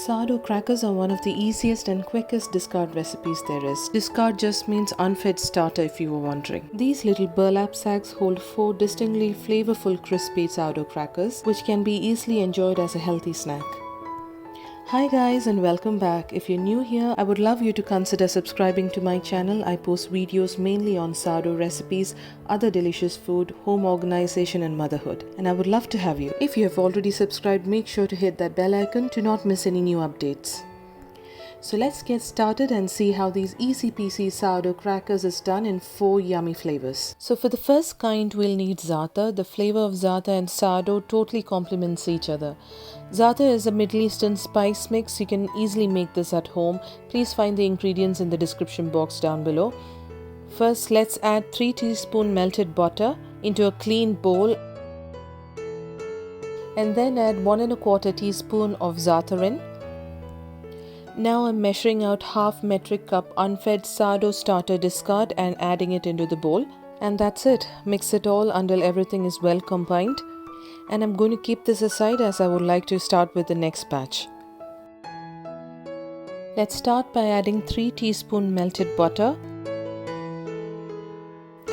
Sourdough crackers are one of the easiest and quickest discard recipes there is. Discard just means unfed starter if you were wondering. These little burlap sacks hold 4 distinctly flavorful crispy sourdough crackers which can be easily enjoyed as a healthy snack. Hi guys and welcome back. If you're new here, I would love you to consider subscribing to my channel. I post videos mainly on sourdough recipes, other delicious food, home organization and motherhood. And I would love to have you. If you have already subscribed, make sure to hit that bell icon to not miss any new updates. So let's get started and see how these easy peasy sourdough crackers is done in 4 yummy flavors. So for the first kind, we'll need Za'atar. The flavor of Za'atar and sourdough totally complements each other. Za'atar is a Middle Eastern spice mix. You can easily make this at home. Please find the ingredients in the description box down below. First, let's add 3 teaspoons melted butter into a clean bowl and then add 1 1/4 teaspoon of Zaatar in. Now I'm measuring out half metric cup unfed sourdough starter discard and adding it into the bowl. And that's it. Mix it all until everything is well combined. And I'm going to keep this aside as I would like to start with the next batch. Let's start by adding 3 teaspoons melted butter.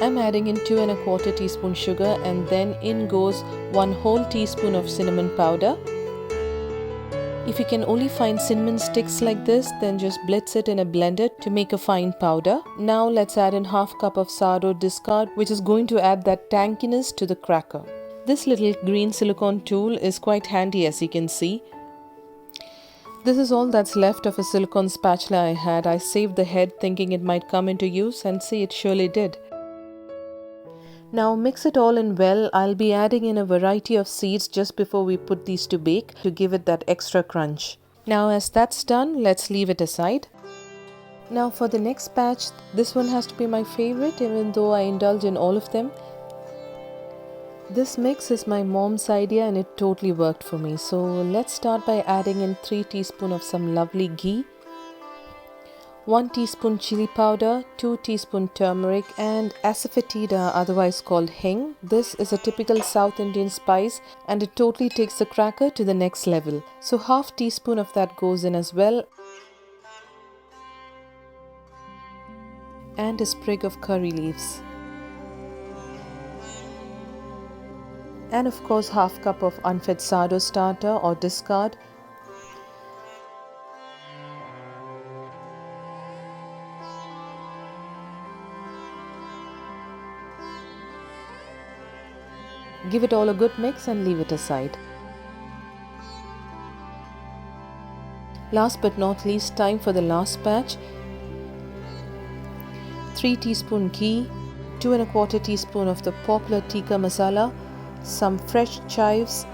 I'm adding in 2 1/4 teaspoon sugar and then in goes 1 whole teaspoon of cinnamon powder. If you can only find cinnamon sticks like this, then just blitz it in a blender to make a fine powder. Now let's add in half cup of sourdough discard, which is going to add that tankiness to the cracker. This little green silicone tool is quite handy, as you can see. This is all that's left of a silicone spatula I had. I saved the head thinking it might come into use, and see, it surely did. Now mix it all in well. I'll be adding in a variety of seeds just before we put these to bake to give it that extra crunch. Now as that's done, let's leave it aside. Now for the next batch, this one has to be my favorite even though I indulge in all of them. This mix is my mom's idea and it totally worked for me. So let's start by adding in 3 teaspoons of some lovely ghee, 1 teaspoon chili powder, 2 teaspoon turmeric and asafoetida, otherwise called hing. This is a typical South Indian spice and it totally takes the cracker to the next level. So half teaspoon of that goes in as well. And a sprig of curry leaves. And of course half cup of unfed sourdough starter or discard. Give it all a good mix and leave it aside. Last but not least, time for the last batch. 3 teaspoon ghee, 2 1/4 teaspoon of the popular Tikka masala, some fresh chives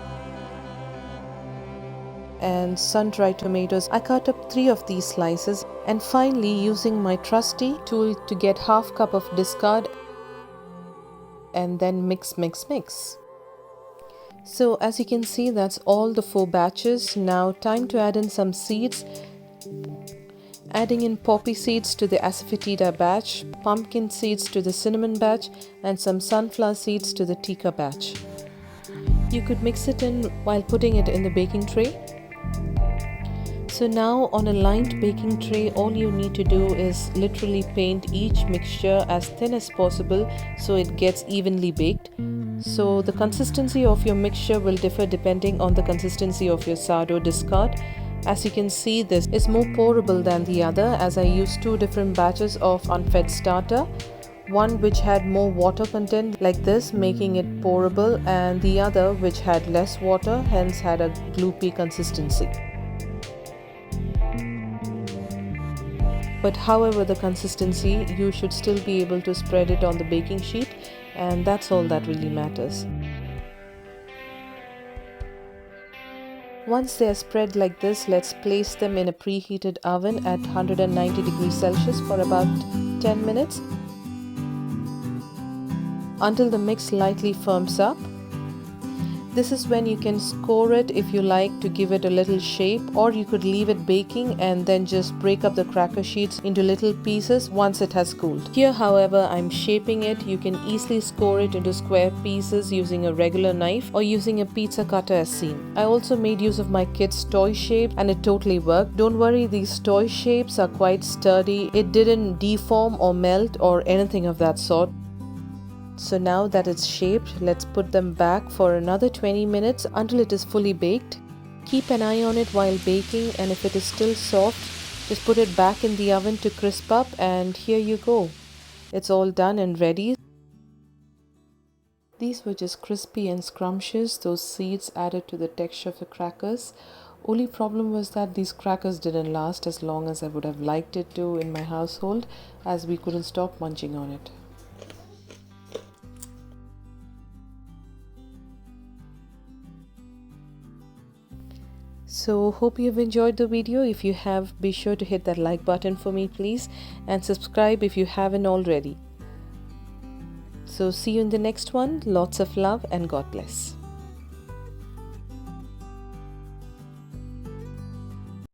and sun-dried tomatoes. I cut up 3 of these slices and finally using my trusty tool to get half cup of discard and then mix. So as you can see, that's all the 4 batches. Now time to add in some seeds. Adding in poppy seeds to the asafoetida batch, pumpkin seeds to the cinnamon batch and some sunflower seeds to the Tikka batch. You could mix it in while putting it in the baking tray. So now on a lined baking tray, all you need to do is literally paint each mixture as thin as possible so it gets evenly baked. So the consistency of your mixture will differ depending on the consistency of your sourdough discard. As you can see, this is more pourable than the other as I used 2 different batches of unfed starter. One which had more water content like this, making it pourable, and the other which had less water, hence had a gloopy consistency. But however the consistency, you should still be able to spread it on the baking sheet, and that's all that really matters. Once they are spread like this, let's place them in a preheated oven at 190 degrees Celsius for about 10 minutes until the mix lightly firms up. This is when you can score it if you like to give it a little shape, or you could leave it baking and then just break up the cracker sheets into little pieces once it has cooled. Here, however, I'm shaping it. You can easily score it into square pieces using a regular knife or using a pizza cutter as seen. I also made use of my kids' toy shape and it totally worked. Don't worry, these toy shapes are quite sturdy. It didn't deform or melt or anything of that sort. So now that it's shaped, let's put them back for another 20 minutes until it is fully baked. Keep an eye on it while baking, and if it is still soft, just put it back in the oven to crisp up, and here you go. It's all done and ready. These were just crispy and scrumptious. Those seeds added to the texture of the crackers. Only problem was that these crackers didn't last as long as I would have liked it to in my household, as we couldn't stop munching on it. So hope you've enjoyed the video. If you have, be sure to hit that like button for me please, and subscribe if you haven't already. So see you in the next one. Lots of love and God bless.